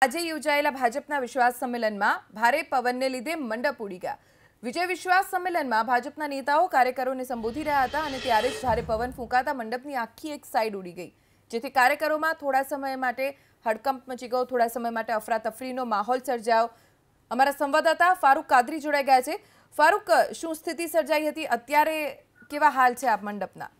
આજે યોજાયેલા ભાજપના વિશ્વાસ સંમેલનમાં ભારે પવનને લીધે મંડપ ઉડી ગયા। વિજય વિશ્વાસ સંમેલનમાં ભાજપના નેતાઓ કાર્યકરોને સંબોધી રહ્યા હતા અને ત્યારે જ ભારે પવન ફૂંકાતા મંડપની આખી એક સાઈડ ઉડી ગઈ, જેથી કાર્યકરોમાં થોડા સમય માટે હડકંપ મચી ગયો, થોડા સમય માટે અફરાતફરીનો માહોલ સર્જાયો। અમારા સંવાદદાતા ફારૂક કાદરી જોડાઈ ગયા છે। ફારૂક, શું સ્થિતિ સર્જાઈ હતી? અત્યારે કેવા હાલ છે આ મંડપના?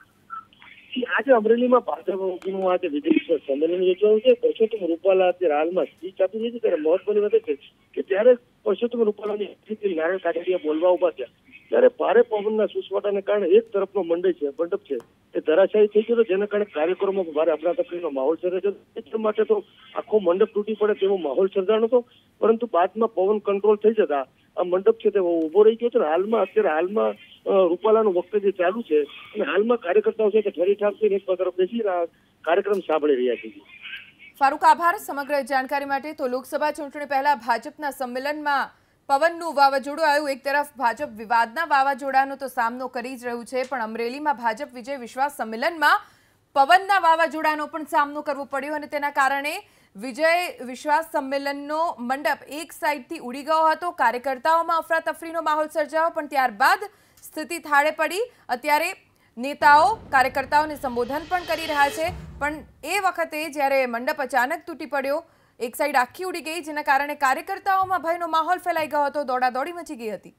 આજે અમરેલીમાં ભાજપનું આજે વિજય વિશ્વાસ સંમેલન યોજાયું છે। પરસોત્તમ રૂપાલા અત્યારે હાલમાં સ્પીચ આપી રહી છે, ત્યારે મહત્વની વાત છે કે ત્યારે પરસોત્તમ રૂપાલાની નારાયણ કાછડિયા બોલવા ઉભા થયા ત્યારે ભારે પવનના સુસવાટાને કારણે એક તરફનો મંડપ છે એ ધરાશાયી થઈ ગયો, જેના કારણે કાર્યક્રમોમાં ભારે અફરાતફરીનો માહોલ સર્જાયો। એટલા માટે તો આખો મંડપ તૂટી પડે તેવો માહોલ સર્જાયો હતો, પરંતુ બાદમાં પવન કંટ્રોલ થઈ જતા આ મંડપ છે તે ઉભો રહી ગયો છે। હાલમાં રૂપાલાનું વક્તવ્ય ચાલુ છે અને હાલમાં કાર્યકર્તાઓ છે તે ઠરી ઠાક થઈને એક તરફ બેસી કાર્યક્રમ સાંભળી રહ્યા છે। ફારૂક, આભાર સમગ્ર જાણકારી માટે। તો લોકસભા ચૂંટણી પહેલા ભાજપના સંમેલનમાં પવનનું વાવાઝોડું આવ્યું। એક તરફ ભાજપ વિવાદના વાવાઝોડાનો તો સામનો કરી જ રહ્યું છે, પણ અમરેલીમાં ભાજપ વિજય વિશ્વાસ સંમેલનમાં પવનના વાવાઝોડાનો પણ સામનો કરવો પડ્યો અને તેના કારણે વિજય વિશ્વાસ સંમેલનનો મંડપ એક સાઈડથી ઉડી ગયો હતો। કાર્યકર્તાઓમાં અફરાતફરીનો માહોલ સર્જાયો, પણ ત્યારબાદ સ્થિતિ થાળે પડી। અત્યારે નેતાઓ કાર્યકર્તાઓને સંબોધન પણ કરી રહ્યા છે, પણ એ વખતે જ્યારે મંડપ અચાનક તૂટી પડ્યો, એક સાઈડ આખી ઉડી ગઈ, જેના કારણે કાર્યકર્તાઓમાં ભયનો માહોલ ફેલાઈ ગયો હતો, દોડાદોડી મચી ગઈ હતી।